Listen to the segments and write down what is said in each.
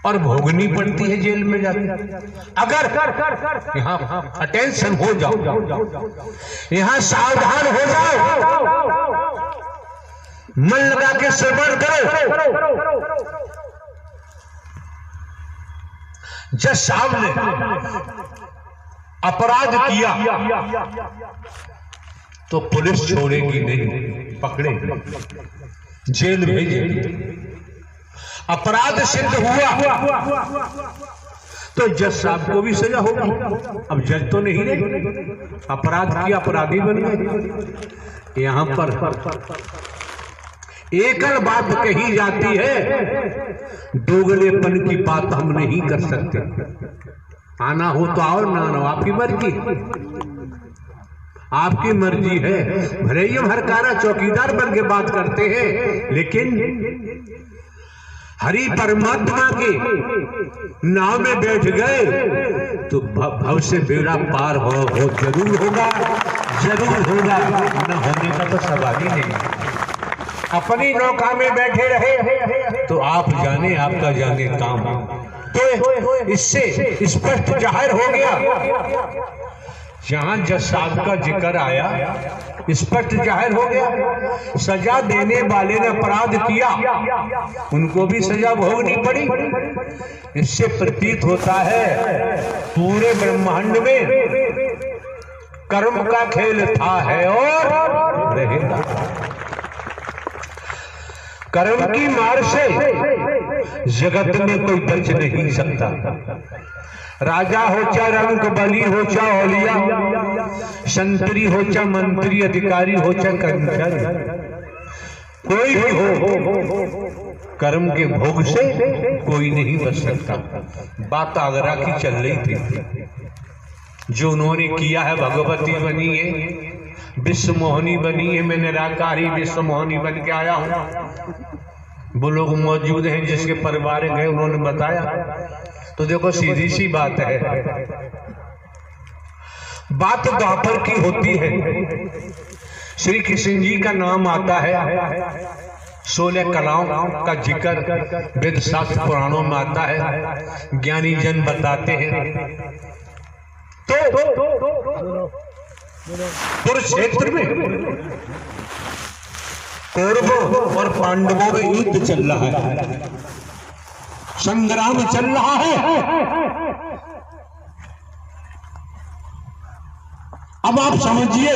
और भोगनी पड़ती है जेल में जाकर। अगर यहाँ अटेंशन हो जाओ, यहाँ सावधान हो जाओ, मन लगा के श्रवण करो। जज साहब ने अपराध किया तो पुलिस छोड़ेगी नहीं, पकड़ेगी, जेल भेजेगी। अपराध सिद्ध हुआ तो जज साहब को भी सजा होगी। अब जज तो नहीं रहे, अपराध किया अपराधी बन गए। यहां पर एकल बात कही जाती है, दोगलेपन की बात हम नहीं कर सकते। आना हो तो आओ, ना ना आपकी मर्जी, आपकी मर्जी है। भले ही हम हरकारा चौकीदार बन के बात करते हैं, लेकिन हरि परमात्मा के नाव में बैठ गए तो भव से बेड़ा पार हो जरूर होगा, जरूर होगा। न होने का तो सवाल ही नहीं। अपनी नौका में बैठे रहे तो आप जाने, आपका जाने काम। तो इससे स्पष्ट जाहिर हो गया, जहां जज साहब का जिक्र आया, स्पष्ट जाहिर हो गया। सजा देने वाले ने अपराध किया, उनको भी सजा भोगनी पड़ी। इससे प्रतीत होता है पूरे ब्रह्मांड में कर्म का खेल था, है और रहेगा। कर्म की मार से जगत में कोई बच नहीं सकता। राजा हो चा रंग बली हो चा औलिया, संतरी हो चा मंत्री, अधिकारी हो चा कर्मचारी, कोई भी हो, कर्म के भोग से कोई नहीं बच सकता। बात आगरा की चल रही थी, जो उन्होंने किया है। भगवती बनी है, विश्व मोहनी बनी है, मैं निराकारी विश्व मोहनी बन के आया हूं। वो लोग मौजूद हैं जिसके परिवार गए, उन्होंने बताया। तो देखो सीधी सी बात है, बात द्वापर की होती है। श्री कृष्ण जी का नाम आता है, 16 कलाओं का जिक्र वेद शास्त्र पुराणों में आता है, ज्ञानी जन बताते हैं। तो कुरुक्षेत्र में कौरवों और पांडवों में युद्ध चल रहा है, संग्राम चल रहा है। अब आप समझिए,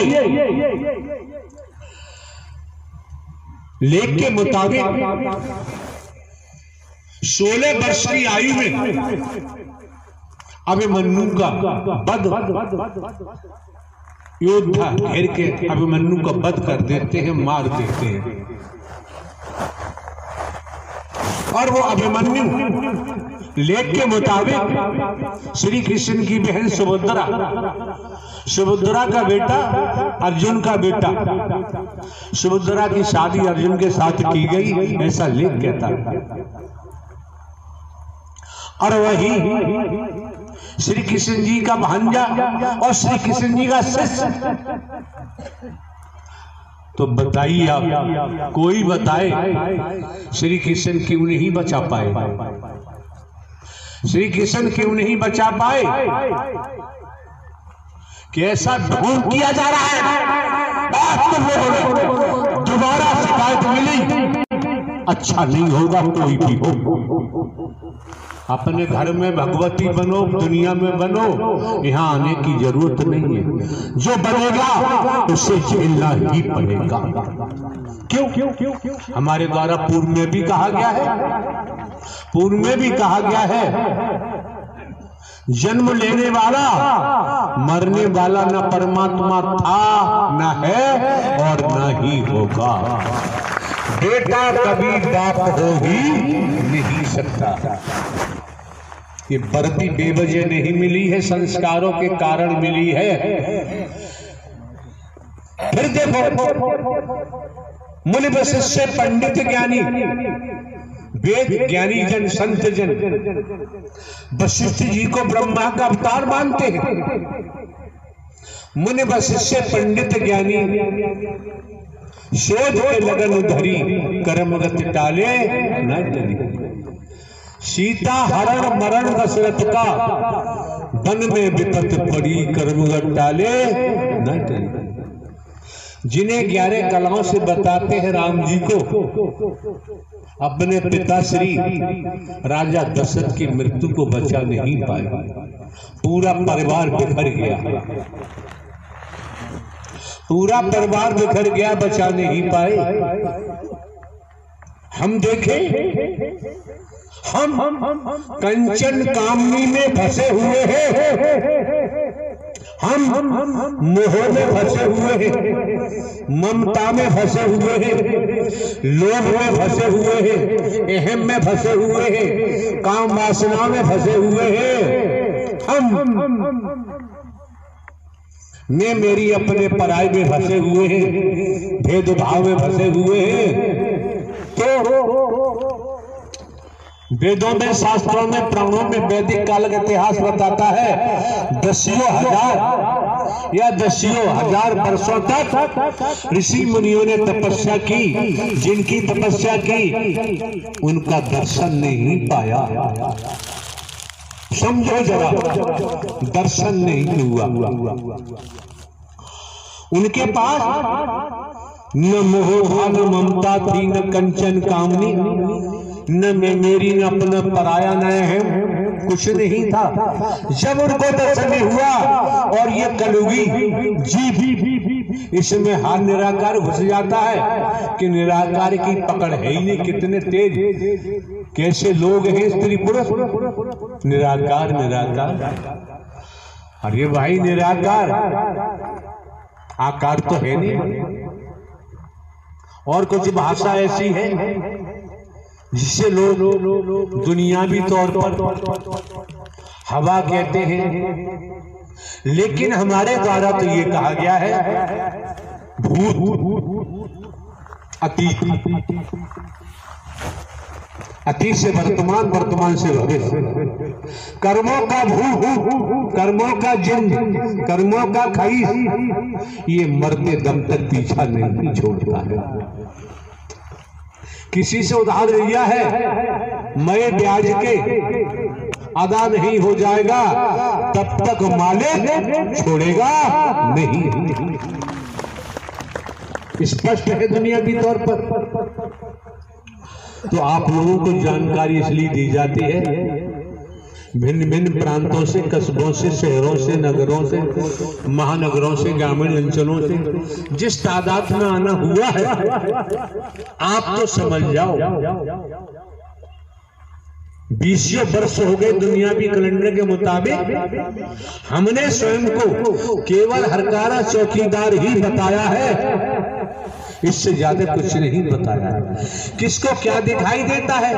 लेख के मुताबिक 16 वर्ष की आयु में अभिमन्यु का वध, योद्धा घेर के अभिमन्यु का वध कर देते हैं, मार देते हैं। और वो अभिमन्यु लेख के मुताबिक श्री कृष्ण की बहन सुभद्रा, सुभद्रा का बेटा अर्जुन का बेटा, सुभद्रा की शादी अर्जुन के साथ की गई, ऐसा लेख कहता है। और वही श्री कृष्ण जी का भांजा और श्री कृष्ण जी का शिष्य। तो बताइए आप, कोई बताए श्री कृष्ण क्यों नहीं बचा पाए? श्री कृष्ण क्यों नहीं बचा पाए? कैसा ढोंग किया जा रहा है? दोबारा शिकायत मिली, अच्छा नहीं होगा कोई भी हो। अपने घर में भगवती बनो, दुनिया में बनो, यहाँ आने की जरूरत नहीं है। जो बनेगा उसे झेलना ही पड़ेगा। क्यों? हमारे द्वारा पूर्व में भी कहा गया है, पूर्व में भी कहा गया है, जन्म लेने वाला मरने वाला न परमात्मा था, न है और न ही होगा। बेटा कभी बाप हो ही नहीं सकता। ये वर्दी बेवजह नहीं मिली है, संस्कारों के कारण मिली है। फिर देखो, मुनि वशिष्ठ पंडित ज्ञानी, वेद ज्ञानी जन, संत जन वशिष्ठ जी को ब्रह्मा का अवतार मानते हैं। मुनि वशिष्ठ पंडित ज्ञानी शोध के लगन धरी, कर्मगत टाले न डरी। सीता हरण मरण दशरथ का, वन में विपत पड़ी कर्मगत टाले न टले। जिन्हें 11 कलाओं से बताते हैं राम जी को, अपने पिता श्री राजा दशरथ की मृत्यु को बचा नहीं पाए, पूरा परिवार बिखर गया, पूरा परिवार बिखर गया, बचा नहीं पाए। हम देखें, हम कंचन कामनी में फंसे हुए हैं, हम मोह में फंसे हुए हैं, ममता में फंसे हुए हैं, लोभ में फंसे हुए हैं, अहम में फंसे हुए हैं, काम वासना में फंसे हुए हैं। हम मैं मेरी अपने पराई में फंसे हुए हैं, भेदभाव में फंसे हुए हैं। तो वेदों में, शास्त्रों में, पुराणों में, वैदिक काल का इतिहास बताता है, दसियों हजार वर्षों तक ऋषि मुनियों ने तपस्या की, जिनकी तपस्या की उनका दर्शन नहीं पाया। समझो जरा, दर्शन नहीं हुआ। उनके पास न मोह न ममता थी, न कंचन कामनी, न मैं मेरी, न अपना पराया, न है, कुछ नहीं था। जब उनको दर्शन हुआ और ये कलयुगी जीव इसमें हाथ निराकार घुस जाता है कि निराकार की पकड़ है ही नहीं। कितने तेज, कैसे लोग हैं स्त्री पुरुष, निराकार निराकार। अरे भाई निराकार, आकार तो है नहीं। और कुछ भाषा ऐसी है जिसे लोग दुनियावी तौर पर हवा कहते हैं, लेकिन हमारे द्वारा तो ये कहा गया है भूत, अतीत, अतीत से वर्तमान, वर्तमान से भविष्य, कर्मों का भूत, कर्मों का जिंद, कर्मों का खईस, ये मरते दम तक पीछा नहीं छोड़ता है। किसी से उधार लिया है, मैं ब्याज के अदा नहीं हो जाएगा तब तक मालिक छोड़ेगा नहीं। स्पष्ट है दुनियावी तौर पर। तो आप लोगों को जानकारी इसलिए दी जाती है, भिन्न भिन्न प्रांतों से, कस्बों से, शहरों से, नगरों से, महानगरों से, ग्रामीण अंचलों से जिस तादाद में आना हुआ है, आप तो समझ जाओ 20 वर्ष हो गए दुनियावी कैलेंडर के मुताबिक। हमने स्वयं को केवल हरकारा चौकीदार ही बताया है, इससे ज्यादा कुछ नहीं बताया। किसको क्या दिखाई देता है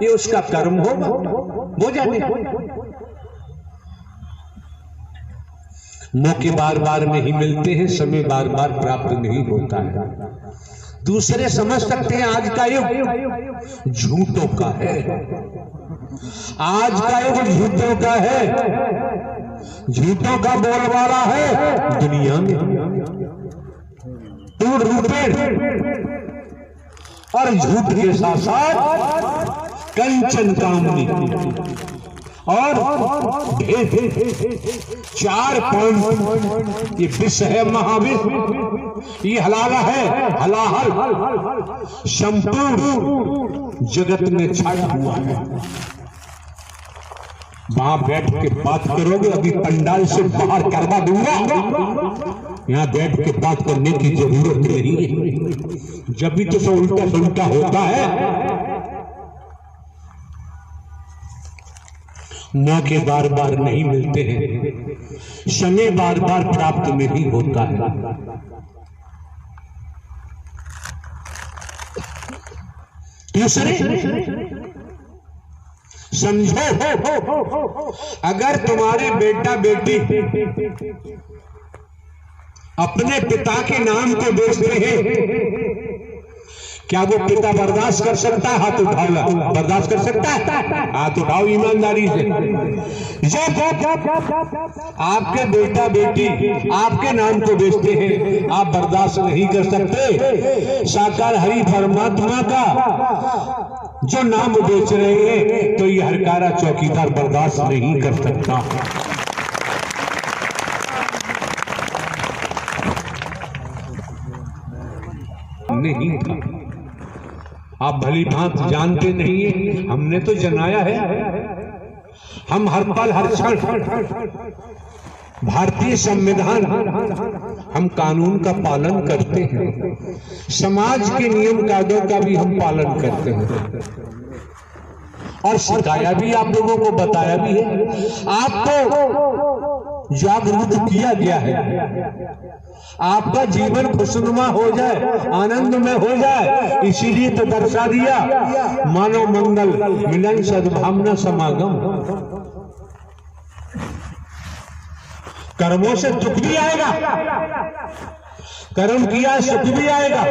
ये उसका कर्म होगा, वो जाने। मौके बार बार नहीं मिलते हैं, समय बार बार प्राप्त नहीं होता है। दूसरे समझ सकते हैं आज का युग झूठों का है, आज का युग झूठों का है, झूठों का बोलबाला है दुनिया में। पूर्ण रूपेण और झूठ के साथ साथ कंचन कामनी और भेद, 4 पॉइंट। ये विष है, महाविष, ये हलाला है, हलाहल संपूर्ण जगत में छाया हुआ है। वहां बैठ के बात करोगे, अभी पंडाल से बाहर करवा दूंगा, यहाँ बैठ के बात करने की जरूरत नहीं है। जब भी तो सब उल्टा सुलटा होता है, मौके बार बार नहीं मिलते हैं, समय बार बार प्राप्त नहीं होता है। दूसरे समझो, अगर तुम्हारे बेटा बेटी अपने पिता के नाम को बेचते हैं, क्या वो पिता बर्दाश्त कर सकता है? हाथ उठाओ, बर्दाश्त कर सकता है? हाथ उठाओ ईमानदारी से। जब आपके बेटा बेटी आपके नाम को बेचते हैं, आप बर्दाश्त नहीं कर सकते। साकार हरि परमात्मा का जो नाम बेच रहे हैं तो ये हरकारा चौकीदार बर्दाश्त नहीं कर सकता। नहीं था, आप भली भांत जानते नहीं है, हमने तो जनाया है। हम हर पल हर क्षण भारतीय संविधान, हम कानून का पालन करते हैं, समाज के नियम कायदों का भी हम पालन करते हैं और सिखाया भी, आप लोगों को बताया भी है, आपको जागरूक किया गया है। आपका जीवन खुशनुमा हो जाए, आनंद में हो जाए, इसीलिए तो दर्शा दिया मानव मंगल मिलन सद्भावना समागम। कर्मों से दुख भी आएगा, कर्म किया सुख भी आएगा।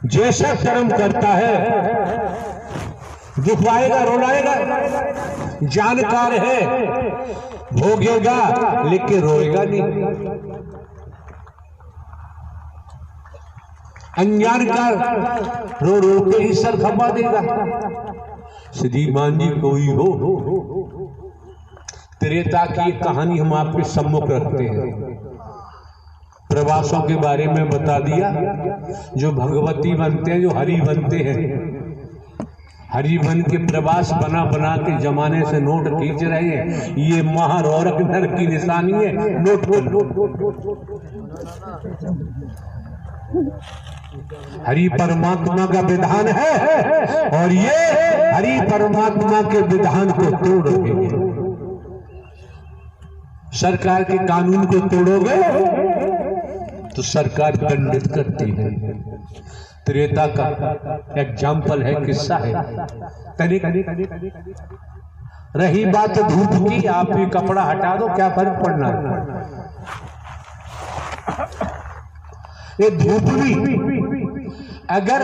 जैसा कर्म करता है दुख आएगा, रोलाएगा। जानकार है भोगेगा लेकिन रोएगा नहीं, अनजान का रो रो के ही सर खपा देगा। श्रीमान जी कोई हो, त्रेता की कहानी हम आपके सम्मुख रखते हैं। प्रवासों के बारे में बता दिया, जो भगवती बनते हैं, जो हरि बनते हैं, हरि बन के प्रवास बना बना के जमाने से नोट खींच रहे हैं। ये महारौरक नर की निशानी है, नोट हरि परमात्मा का विधान है और ये हरि परमात्मा के विधान को तोड़ रहे हैं। सरकार के कानून को तोड़ोगे तो सरकार दंडित करती है। त्रेता का एग्जाम्पल है, किस्सा है। रही बात धूप की, आप भी कपड़ा हटा दो, क्या फर्क पड़ना है। ये धूप भी अगर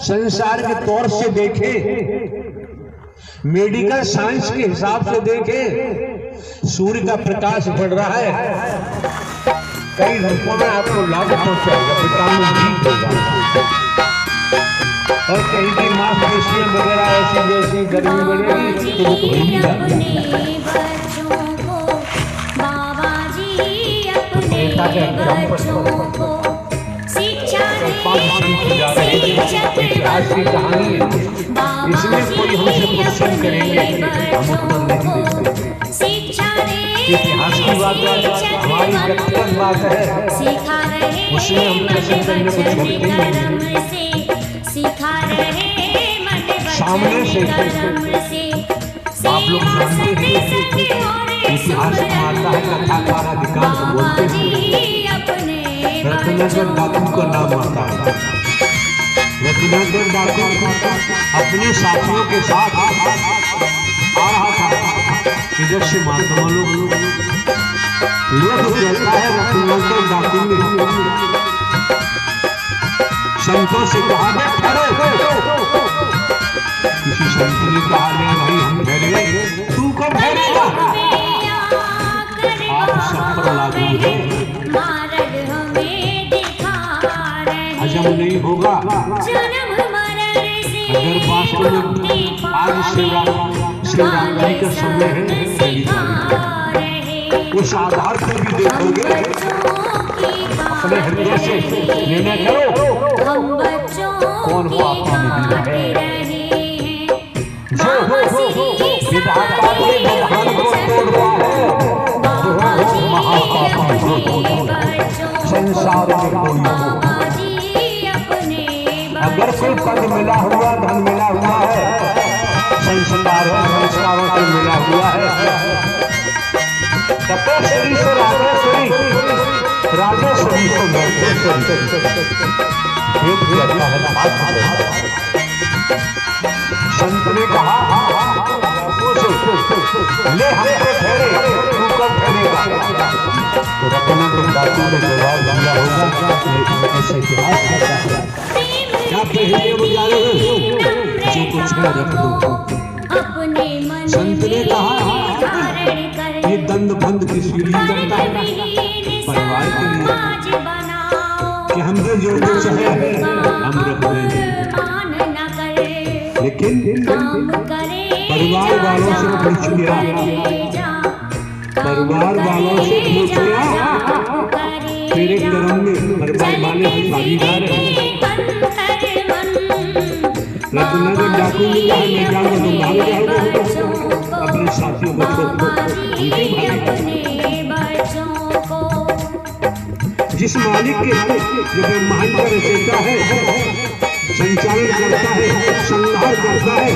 संसार के तौर से देखे, मेडिकल साइंस के हिसाब से देखे, सूर्य का प्रकाश बढ़ रहा है, कई रूपों में आपको लाभ पहुंचाएगा, विटामिन डी होगा और कहीं की मांसपेशियां वगैरह ऐसी जैसी गर्मी बढ़ेगी तो वो घूम जाएगी। इतिहास की कहानी है, इसमें कोई हमसे क्वेश्चन करेंगे हम उत्तर नहीं दे सकते। इतिहास की बात हमारी व्यक्तिगत बात है, उसमें हम प्रश्न करने को छोड़ते नहीं। सामने से आप लोग जानते हैं, इतिहास में आता है कथाकार अधिकांश बोलते हैं। रत्नाकर डाकू का नाम आता है। रत्नाकर डाकू अपने साथियों के साथ आ रहा था, इधर से महात्मा लोग कहता है रत्नाकर डाकू ने संतों से कहा किसी संत ने कहा ले भाई हम ठहरे, तू कब ठहरेगा, आप सब पर लागू है, हजम नहीं होगा। अगर वास्तव में आज शिवरात्रि का समय है, उस आधार पर भी देखोगे, अपने हृदय से निर्णय करो कौन पापा नहीं है। जो विधाता के विधान को तोड़ रहा है वो महापापी संसार में कोई हो। अगर कोई पद मिला हुआ, धन मिला हुआ है, संस्कारों से मिला हुआ है, तपेश्वरी से राजेश्वरी, राजेश्वरी से संत ने कहा ले हमको ठहरे, तू कब ठहरेगा। तो रत्नाकर डाकू ने जवाब दिया होगा, ऐसे इतिहास कहता है, क्या पहले उजाले जो कुछ है रख दो। संत ने कहा ये दंड बंद किस लिए करता है, परिवार के लिए कि हम जो कुछ है हम रख देंगे, लेकिन परिवार वालों से पूछ लिया, परिवार वालों से पूछ लिया, तेरे कर्म में परिवार वाले भागीदार हैं। रत्नाकर डाकू ने कहा मैं जाऊंगा तो भाग जाओगे, अपने साथियों को जिस मालिक के जो ब्रह्मांड का रचयिता है, संचालन करता है, संहार करता है,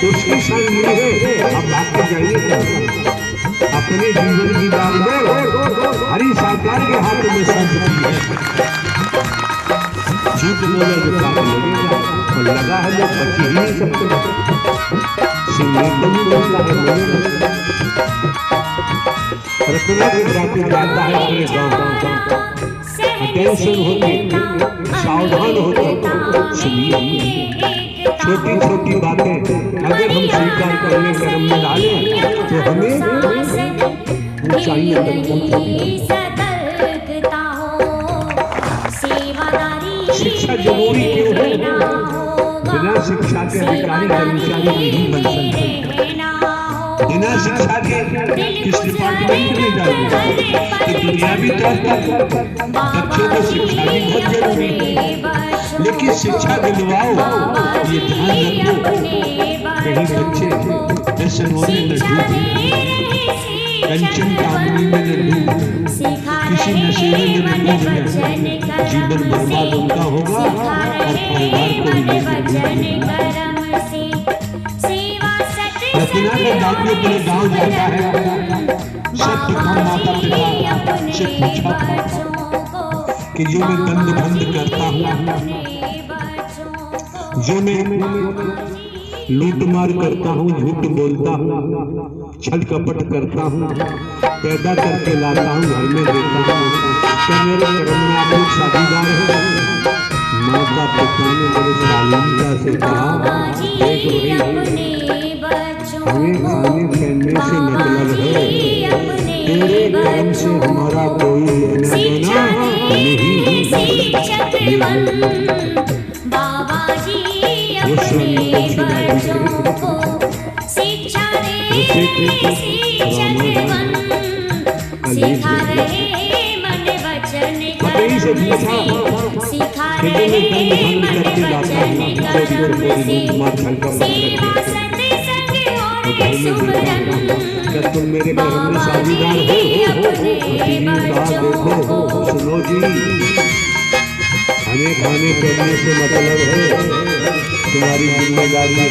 उसकी शान ये है। अब भाग के जाइए अपने जीवन की बागडोर हरि साकार के हाथों में सौंप दी है। झूठ बोले जो पाप लगेगा, तो लगा है लोग बच ही नहीं सकते। रत्नाकर डाकू जाता है अपने गाँव, अटेंशन होती, सावधान होती, सुनिए छोटी छोटी बातें अगर हम स्वीकार करने कर्म में डालें तो हमें ऊंचाइयों तक पहुंचाएगी। शिक्षा जरूरी क्यों है? बिना शिक्षा के अधिकारी कर्मचारी नहीं बन सकते। बिना शिक्षा के किस डिपार्टमेंट में जाएंगे? तो दुनियावी तौर पर बच्चों को शिक्षा भी बहुत जरूरी है, लेकिन शिक्षा दिलवाओ ये ध्यान रखो कहीं बच्चे व्यसन होने न डूबे, कंचन कामनी में न डूबे, किसी नशे में न डूबे, जीवन बर्बाद उनका होगा और परिवार को भी लेकर रत्नाकर डाकू अपने गाँव जाता है। सब माता पिता से पूछा कि जो मैं दंड बंद करता हूँ, जो मैं लूट मार करता हूँ, झूठ बोलता हूँ, छल कपट करता हूँ, पैदा करके लाता हूँ, घर में देता हूँ, क्या मेरे कर्म में आप लोग साझीदार हो? माता पिता ने बड़े शालीनता से कहा, देख रही हमें खाने पहनने से मतलब है, तेरे कर्म से हमारा कोई लेना देना नहीं। पति से पूछा कि मैं दंड भंग करके लाता हूँ, क्या तुम मेरे कर्म में साझीदार हो? देखो सुनो जी, हमें खाने पीने से मतलब है, तुम्हारी जिम्मेदारी है,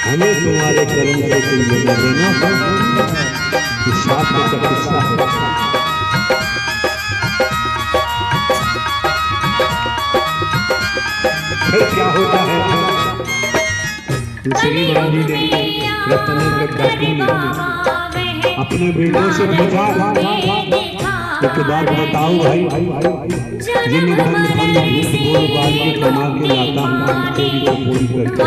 हमें तुम्हारे कर्म से कोई लेना देना शास्त्र का किस्सा है। फिर क्या होता है? दूसरी बारी ने रत्नाकर डाकू ने अपने बेटों से पूछा, एक बात बताओ भाई, जिन धन धन झूठ बोल बाल के कमा के लाता हूँ, चोरी चपोरी करके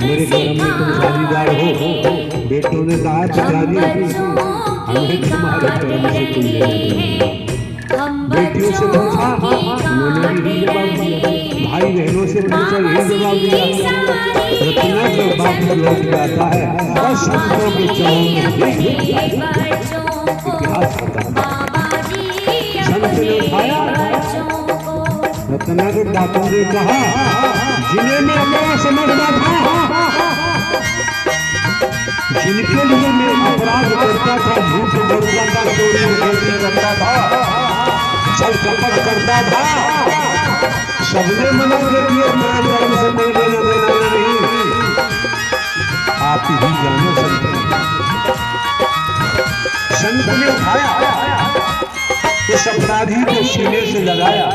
मेरे घर में तुम साझीदार हो? बेटों ने कहा पिताजी हमें तुम्हारे कर्म से कोई लेना देना। बेटियों से पूछा, उन्होंने भी यही जवाब दिया, भाई बहनों से पूछा यही जवाब दिया। रत्नाकर बात लौट जाता है और संतों के चरणों में इतिहास बताता है। संत ने उठाया, रत्नाकर डाकू ने कहा, जिन्हें मैं अपना समझता था, जिनके लिए मैं अपराध करता था, झूठ बोलता था, चोरी करता था, छल कपट करता था, सबने मना कर दिया, मेरे कर्म से कोई लेना देना नहीं। आप ही जानो संत ने उठाया, उस अपराधी को सीने से लगाया।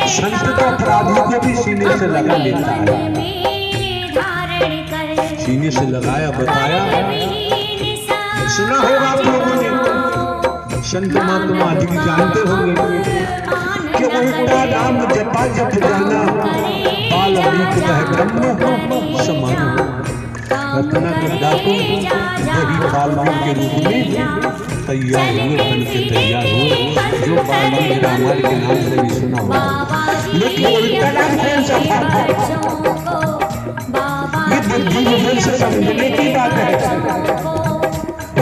संत तो अपराधी को भी सीने से लगा लेता है, सीने से लगाया, बताया। सुना होगा आप लोगों ने, संत महात्मा जी जानते होंगे कि उल्टा नाम जपा जप जाना, बाल अमृत कह ब्रह्म समान। रत्ना के डाकू वही बाल्मीकि के रूप में तैयार हुए, बन के तैयार हुए। जो बाल्मीकि रामायण के नाम से भी सुना हुआ, लेकिन उनका नाम कौन सा था? ये बुद्धि विजन से समझने की बात है।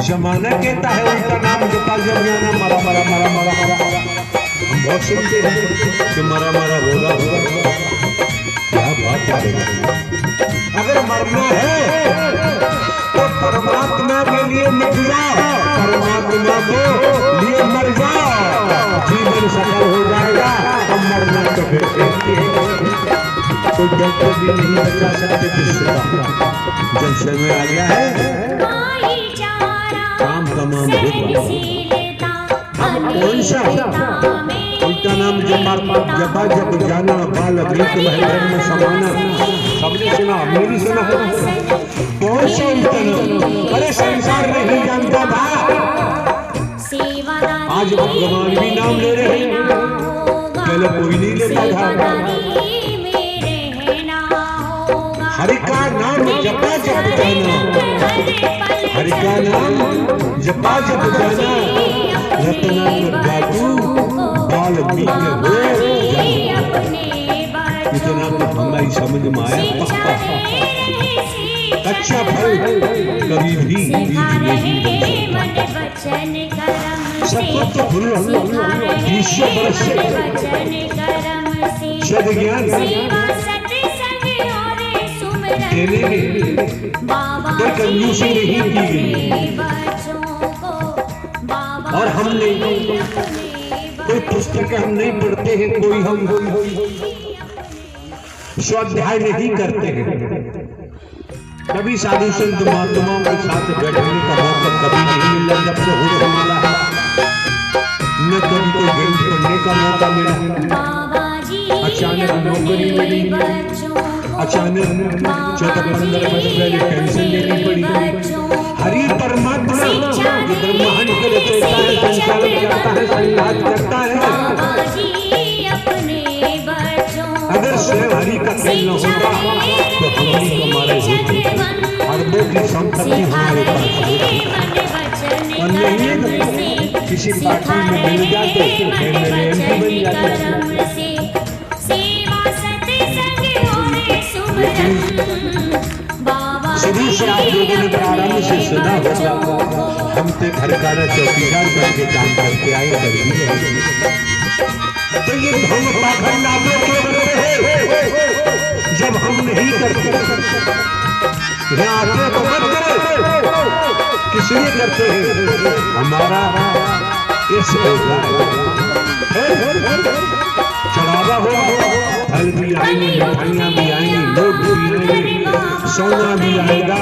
जमाना कहता है उनका नाम जपा जमाना मरा मरा मरा मरा मरा। हम बहुत सुनते हैं कि मरा मरा बोला होगा, क्या बात है। अगर मरना है तो परमात्मा के लिए मर जाओ, परमात्मा को लिए मर जाओ, जीवन सफल हो जाएगा। अब मरना तो फिर कोई डॉक्टर भी नहीं बचा सकते विश्व का। जब समय आ गया है काम तमाम होगा। अब कौन सा उनका नाम जपा जप जाना बाल अभीत महल में समाना, सबने सुना, मेरी सुना है। कौन सा उनका नाम? अरे संसार नहीं जानता था, आज भगवान भी नाम ले रहे हैं, पहले कोई नहीं लेता था। हरि का नाम जपा जप जाना, हरि का नाम जपा जप जाना, रत्ना डाकू बाल्मीकि हो इतना तो हमारी समझ में आया। कच्चा फल कभी भी बीज नहीं बनता। सबको तो फूल ईश्वर बरस सद ज्ञान देने में कोई कंजूसी नहीं की गई। और हमने कोई पुस्तक हम नहीं पढ़ते हैं, कोई हम स्वाध्याय नहीं करते हैं। कभी साधु संत महात्माओं के साथ बैठने का मौका कभी नहीं मिला जब से होश संभाला है, न कभी कोई ग्रंथ पढ़ने का मौका मिला। अचानक नौकरी मिली, अचानक 14-15 वर्ष पहले पेंशन लेनी पड़ी। हरि परमात्मा जो ब्रह्मांड को रचता है, संचालन करता है, संहार करता है। अगर स्वयं हरि का खेल न होता तो हम ही कमारे होते, अरबों की संपत्ति हमारे पास होती। और नहीं किसी पार्टी में मिल जाते फिर मेरे एमपी बन जाते। शुरू से आप लोगों ने प्रारंभ से सुना होगा, हम तो घर का चौकीदार करके काम करके आए, कर भी रहे। तो ये भंग पाखंड आप लोग क्यों करते हैं जब हम नहीं करते? यहाँ आते तो मत करो, किस लिए करते हैं? हमारा इस चढ़ावा होगा, फल भी आएंगे, मिठाइयाँ भी आएंगी, लोग भी आएंगे, सोना भी आएगा।